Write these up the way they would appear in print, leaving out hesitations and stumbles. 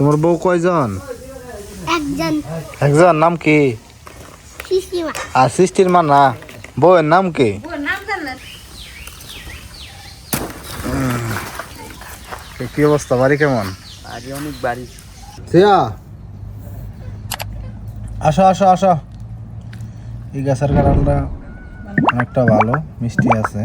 তোমার বউ কয়জন? একজন। একজন। নাম কি? সৃষ্টিমা। আর সৃষ্টির মা না, বউয়ের নাম কি? কি অবস্থা, বাড়ি কেমন? বাড়ি অনেক বাড়ি। সিয়া, আসো আসো আসো। এই গাছের কাঁঠালটা অনেকটা ভালো, মিষ্টি আছে,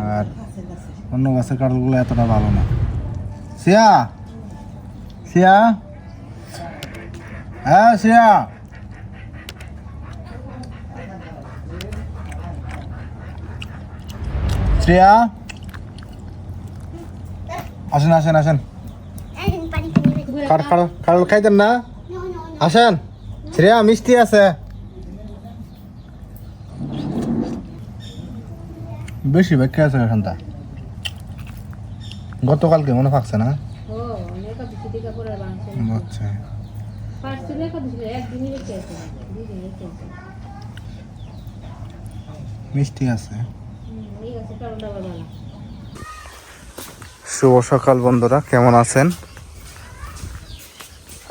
আর অন্য গাছের কাঁঠালগুলো এতটা ভালো না। সিয়া, সিয়া, হ্যাঁ সিয়া, শ্রেয়া, আসেন আসেন আসেন। কাঁঠাল খাইতেন না? আসেন। শ্রেয়া, মিষ্টি আছে, বেশি ব্যাখ্যা আছে এখানটা। গতকালকে মনে থাকছে না? আচ্ছা, মিষ্টি আছে। শুভ সকাল বন্ধুরা, কেমন আছেন?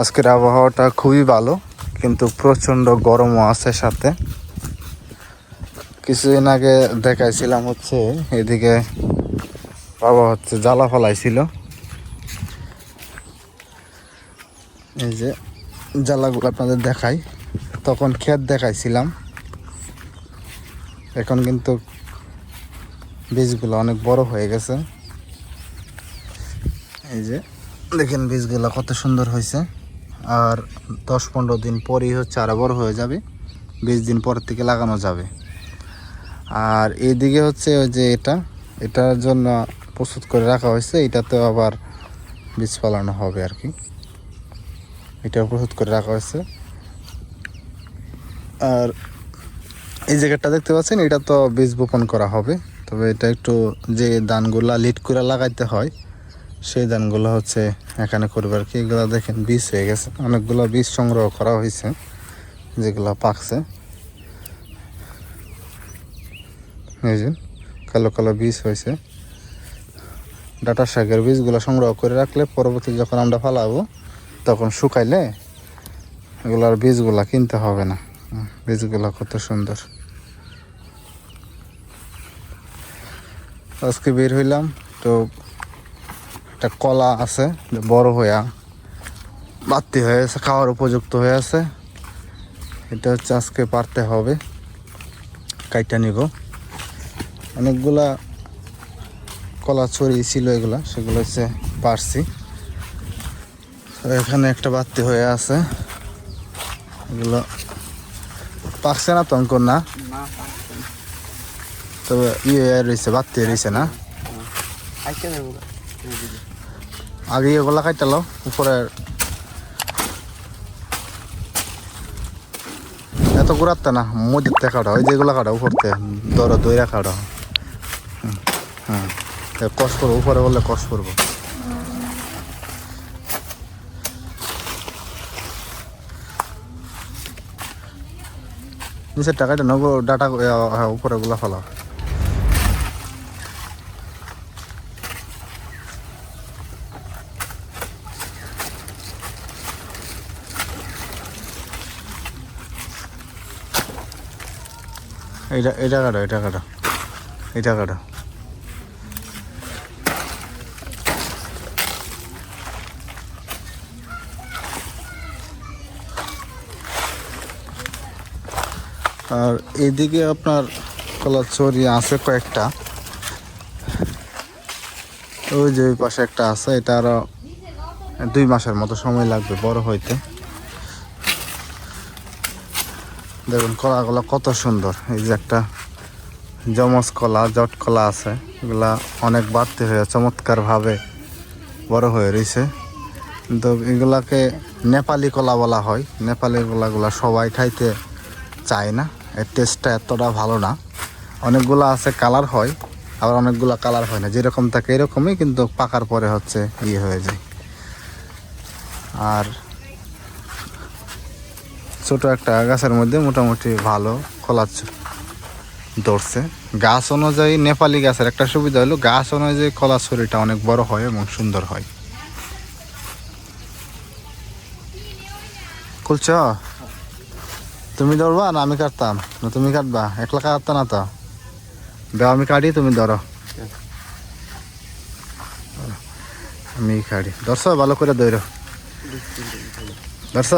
আজকের আবহাওয়াটা খুবই ভালো, কিন্তু প্রচণ্ড গরমও আছে সাথে। কিছুদিন আগে দেখাইছিলাম হচ্ছে এদিকে বাবা হচ্ছে জ্বালা ফলাইছিল, এই যে জ্বালাগুলো আপনাদের দেখাই। তখন ক্ষেত দেখাইছিলাম, এখন কিন্তু বীজগুলো অনেক বড় হয়ে গেছে। এই যে দেখেন বীজগুলো কত সুন্দর হয়েছে, আর 10-15 দিন পরই হচ্ছে আরো বড় হয়ে যাবে, 20 দিন পর থেকে লাগানো যাবে। আর এইদিকে হচ্ছে ওই যে এটার জন্য প্রস্তুত করে রাখা হয়েছে, এটাতে আবার বীজ ফলানো হবে আর কি, এটাও প্রস্তুত করে রাখা হয়েছে। আর এই জায়গাটা দেখতে পাচ্ছেন, এটা তো বীজ বপন করা হবে, তবে এটা একটু যে ধানগুলা লিট করে লাগাইতে হয় সেই ধানগুলো হচ্ছে এখানে করবে আর কি। এগুলো দেখেন বীজ হয়ে গেছে, অনেকগুলো বীজ সংগ্রহ করা হয়েছে যেগুলো পাকছে। এই যে কালো কালো বীজ হয়েছে, ডাটা শাকের বীজগুলো সংগ্রহ করে রাখলে পরবর্তী যখন আমরা ফালাবো তখন শুকাইলে এগুলার বীজগুলা কিনতে হবে না। বীজগুলা কত সুন্দর। আজকে বের হইলাম, তো একটা কলা আছে বড় হইয়া বাড়তি হয়ে আছে, খাওয়ার উপযুক্ত হয়ে আছে। এটা হচ্ছে আজকে পারতে হবে, কাইটা নিব। অনেকগুলা কলা ছড়িয়ে ছিল, এগুলা সেগুলো হচ্ছে পারছি। এখানে একটা বাড়তি হয়ে আছে, এগুলো পাকছে না তো অঙ্কন না, তবে রয়েছে, বাড়তি রয়েছে না। আগে এগুলা কাইটালো উপরে, এত ঘুরাতে না, মধ্যে কাটা ওই যেগুলো কাটা উপরতে দর দইরা কাটা। হ্যাঁ, কষ করবো উপরে, বললে কষ করবো। নিচের টাকাটা নগো ডাটা উপরে গুলা ফেলা। এটা কাটো, এটা কাটো, এটা কাটো। আর এইদিকে আপনার কলার ছড়ি আছে কয়েকটা, ওই যে ওই পাশে একটা আছে, এটা আরো 2 মাসের মতো সময় লাগবে বড় হইতে। দেখুন কলাগুলো কত সুন্দর। এই যে একটা জমজ কলা, জট কলা আছে, এগুলা অনেক বাড়তি হয়ে চমৎকারভাবে বড় হয়ে রয়েছে। কিন্তু এগুলাকে নেপালি কলা বলা হয়। নেপালি কলাগুলা সবাই খাইতে চায় না, এর টেস্টটা এতটা ভালো না। অনেকগুলো আছে কালার হয়, আবার অনেকগুলো কালার হয় না, যেরকম থাকে এরকমই, কিন্তু পাকার পরে হচ্ছে হয়ে যায়। আর ছোট একটা গাছের মধ্যে মোটামুটি ভালো কলা ধরছে। গাছ অনুযায়ী নেপালি গাছের একটা সুবিধা হলো, গাছ অনুযায়ী কলা ছড়িটা অনেক বড় হয় এবং সুন্দর হয়। খুলছ? তুমি ধরবা না আমি কাটতাম? না তুমি কাটবা? একলা কাটতা না তো? দাও আমি কাটি, তুমি ধরো। আমি কাটি। ধরছ? ভালো করে ধরো। ধরছ?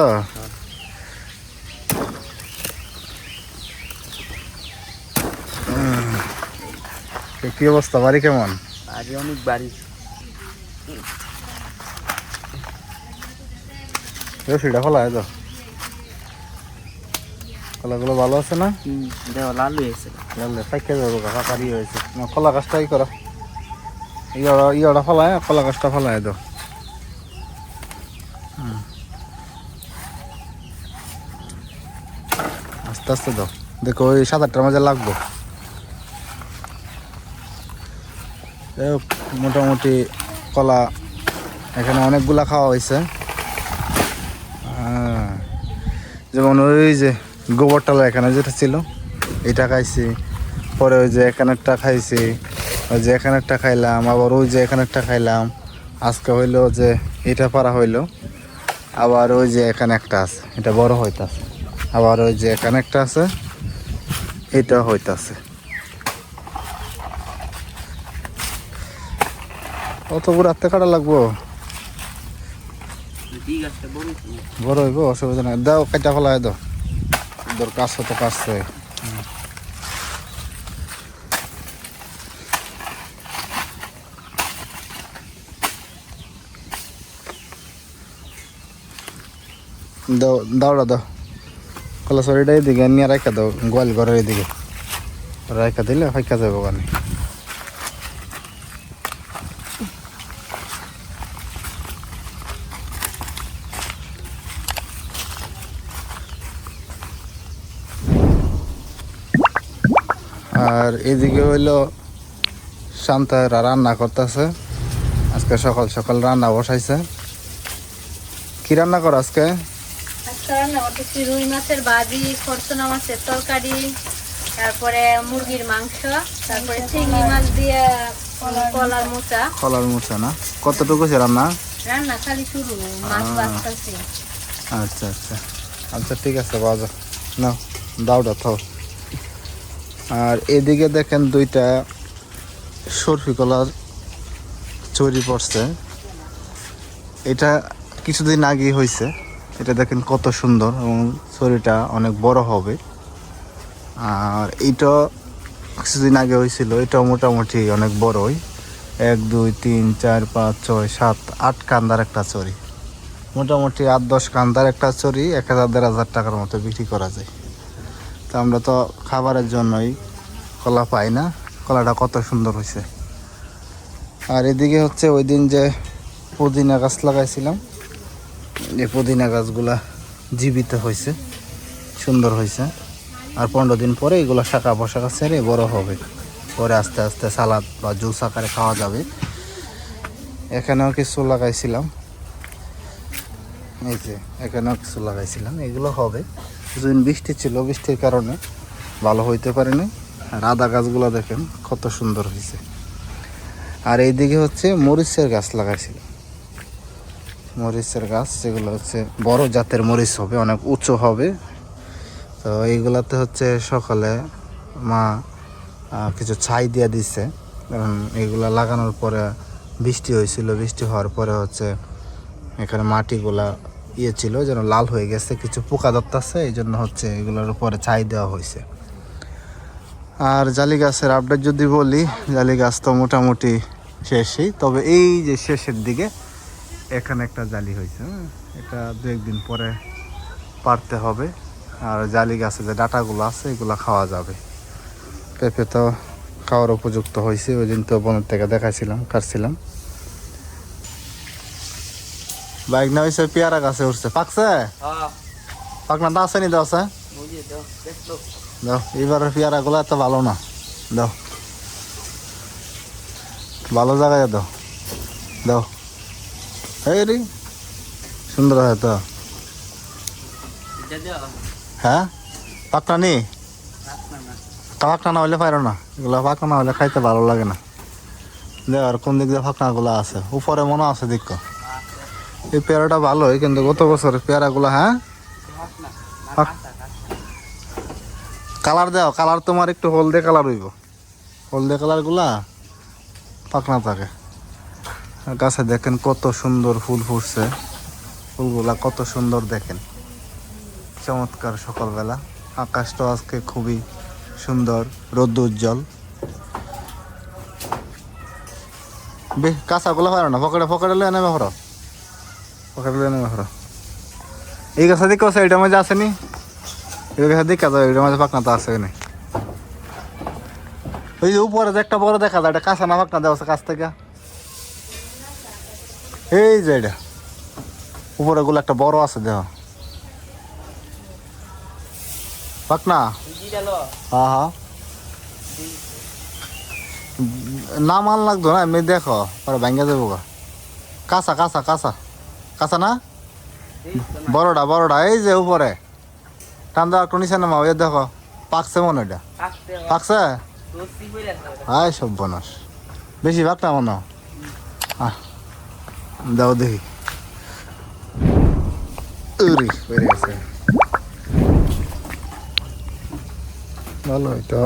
কি অবস্থা? বাড়ি কেমন? আরে অনেক বাড়ি। সেটা খোলা তো, কলাগুলো ভালো আছে না? দেওয়া লাল হয়েছে। পাইকে যাবো, কাকারি হয়েছে। কলা গাছটাই করো, ইয়টা ফলায়, কলা গাছটা ফলায় দাও। আস্তে আস্তে দাও, দেখো ওই 7-8টার মাঝে লাগবো। মোটামুটি কলা এখানে অনেকগুলা খাওয়া হয়েছে। যেমন ওই যে গোবরটালা এখানে যেটা ছিল এটা খাইছি, পরে ওই যে এখানেরটা খাইছি, ওই যে এখানেরটা খাইলাম, আবার ওই যে এখানেরটা খাইলাম। আজকে হইলো যে এটা পারা হইলো, আবার ওই যে এখানে একটা আছে, এটা বড় হইতাছে, আবার ওই যে এখানে একটা আছে, এটা হইতাছে। অত রাত্রে কাটা লাগবো, বড় হইব, অসুবিধা নাই। দাও কাটা ফেলায় দাও, দরকার তো কাটছে। দাও দাওড়া দাও, কলা সরিটা এদিকে নিয়ে রাখা দাও, গোয়াল ঘরের এদিকে রাখা দিলে ফাইকা যাবো ওখানে। আর এদিকে হইলো শান্তারা রান্না করতেছে, আজকে সকাল সকাল রান্না বসাইছে। কি রান্না করো আজকে? আজকে রান্না করতেছি রুই মাছের ভাজি, খরচনা মাছের তরকারি, তারপরে মুরগির মাংস, তারপরে চিংড়ি মাছ দিয়ে কলার মোচা। কলার মোচা না? কতটুকু সে রান্না? রান্না খালি শুরু, মাছ বাঁচতেছি। আচ্ছা আচ্ছা আচ্ছা, ঠিক আছে বাজা না, দাওটা থাও। আর এদিকে দেখেন দুইটা সরফি কলার চুরি পড়ছে, এটা কিছুদিন আগে হয়েছে। এটা দেখেন কত সুন্দর এবং চুরিটা অনেক বড় হবে। আর এইটা কিছুদিন আগে হয়েছিল, এটাও মোটামুটি অনেক বড়ই, 1 2 3 4 5 6 7 8 কান্দার একটা চুরি, মোটামুটি 8-10 কান্দার একটা চুরি 1000-1500 টাকার মতো বিক্রি করা যায়। তো আমরা তো খাবারের জন্যই কলা পাই না, কলাটা কত সুন্দর হয়েছে। আর এদিকে হচ্ছে ওই দিন যে পুদিনা গাছ লাগাইছিলাম, এই পুদিনা গাছগুলা জীবিত হয়েছে, সুন্দর হয়েছে। আর 15 দিন পরে এগুলো শাখা পোশাকা ছেড়ে বড় হবে, পরে আস্তে আস্তে সালাদ বা জুস আকারে খাওয়া যাবে। এখানেও কিছু লাগাইছিলাম, এই যে এখানেও কিছু লাগাইছিলাম, এগুলো হবে। কিছুদিন বৃষ্টি ছিল, বৃষ্টির কারণে ভালো হইতে পারেনি। আর আদা গাছগুলো দেখেন কত সুন্দর হয়েছে। আর এইদিকে হচ্ছে মরিচের গাছ লাগাইছিল, মরিচের গাছ, যেগুলো হচ্ছে বড় জাতের মরিচ হবে, অনেক উঁচু হবে। তো এইগুলাতে হচ্ছে সকালে মা কিছু ছাই দিয়ে দিচ্ছে, কারণ এইগুলা লাগানোর পরে বৃষ্টি হয়েছিল, বৃষ্টি হওয়ার পরে হচ্ছে এখানে মাটিগুলা ছিল যেন লাল হয়ে গেছে, কিছু পোকা ধরতেছে, এই জন্য হচ্ছে এগুলোর উপরে ছাই দেওয়া হয়েছে। আর জালি গাছের আপডেট যদি বলি, জালি গাছ তো মোটামুটি শেষই, তবে এই যে শেষের দিকে এখানে একটা জালি হয়েছে, এটা 2-1 দিন পরে পারতে হবে। আর জালি গাছে যে ডাটাগুলো আছে এগুলো খাওয়া যাবে। পেঁপে তো খাওয়ার উপযুক্ত হয়েছে, ওই দিন তো বনের থেকে দেখাইছিলাম, কাটছিলাম। বাইক না হয়েছে পেয়ারা গাছে উঠছে, পাকছে? পাকনা তো আসেনি, দাও আছে দাও। এবার পেয়ারা গুলো এত ভালো না, দাও ভালো জায়গায় দাও, দাও। এই রে সুন্দর হয় তো, হ্যাঁ পাকনা নি, পাকনা না হলে পারো না, এগুলো পাকনা না হলে খাইতে ভালো লাগে না। দেখ আর কোন দিক দিয়ে ফাঁকনাগুলো আছে, উপরে মনে আছে দিক। এই পেয়ারাটা ভালোই, কিন্তু গত বছর পেয়ারাগুলো, হ্যাঁ না পাক- কালার দাও, কালার তোমার একটু হলদে কালার হইব, হলদে কালার গুলা পাকনা থাকে। আর গাছে দেখেন কত সুন্দর ফুল ফুটছে, ফুলগুলা কত সুন্দর দেখেন, চমৎকার। সকালবেলা আকাশটা আজকে খুবই সুন্দর, রোদ্দ উজ্জ্বল। কাঁচাগুলো হয় না, পকেটে পকেটে লয়ে নেবে হর, পকেটে লয়ে নেবে হর। এই গাছা দিকে এইটার মাঝে আসেনি, এই গাছা দেখা যায় এইটার মাঝে পাকনা তো আছে নাই। ওই যে উপরে যে একটা বড় দেখা যায়, এটা কাঁচা না পাকনা দেওয়া আছে কাছ থেকে, এই যে এটা উপরে গুলো একটা বড় আছে দেহ পাকনা। হ্যাঁ হ্যাঁ, না মান লাগতো না, এমনি দেখো পরে ভাঙ্গা যাবো গা। কাঁচা কাঁচা কাঁচা কাঁচা না, বড়টা বড়টা এই যে উপরে টান দেওয়া একটু নিচে নামাও, এ দেখো পাকছে মনে, এটা পাকছে। হাই সব বনাস বেশি পাকনা মনে, দাও দেখি। উরি বেড়ে গেছে, ভালো এটা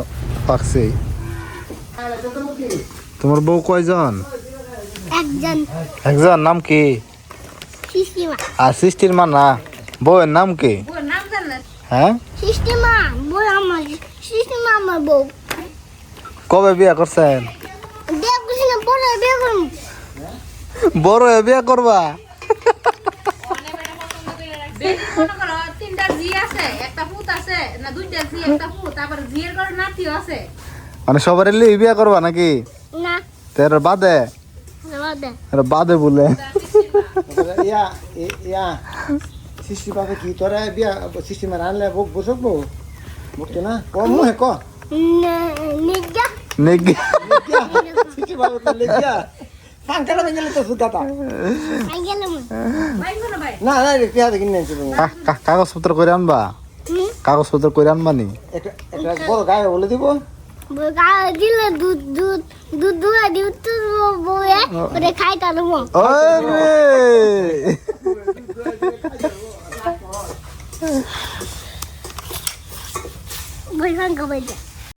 পাকছে। তোমার বউ কয়জন? একজন। একজন, নাম কি? শিশিমা। আর সৃষ্টির মা না, বউয়ের নাম কি? ওর নাম জানেন? হ্যাঁ, শিশিমা বউ আমার, শিশিমা আমার বউ। কবে বিয়ে করছেন? বিয়ে করছি না, পরে বিয়ে করবো। বড় হয়ে বিয়ে করবা? বেশি মনে করো তিনটা জি আছে, একটা পুত আছে, না দুইটা জি একটা পুত, তারপর জিয়ের ঘরে নাতিও আছে। মানে সবার এলি বিয়ে করবা নাকি? না, তের বাদে, বাদে। এর বাদে বলে ইয়া ইয়া সৃষ্টি পাবে কি তোরা বিয়া সৃষ্টি মার আনলে বক বসবো বকতে না কম হে ক নিজ্ঞা। নেগি সৃষ্টি পাবে তো লেগিয়া ফাঙ্কাটা বেঞ্জলে তো সুদাতা আই গেলাম। ভাই কোনো ভাই না না রে পিয়া দেখিন না কাগজপত্র করে আনবা, কাগজপত্র করে আনবা নি? একটা বড় গায়ে বলে দিব গা দিলে দুধ দুধ দুধ দুয়া দিউ তো বউয়ে ওরে খাইতা দেবো। ওরে বই ভাঙ্গা বই যা।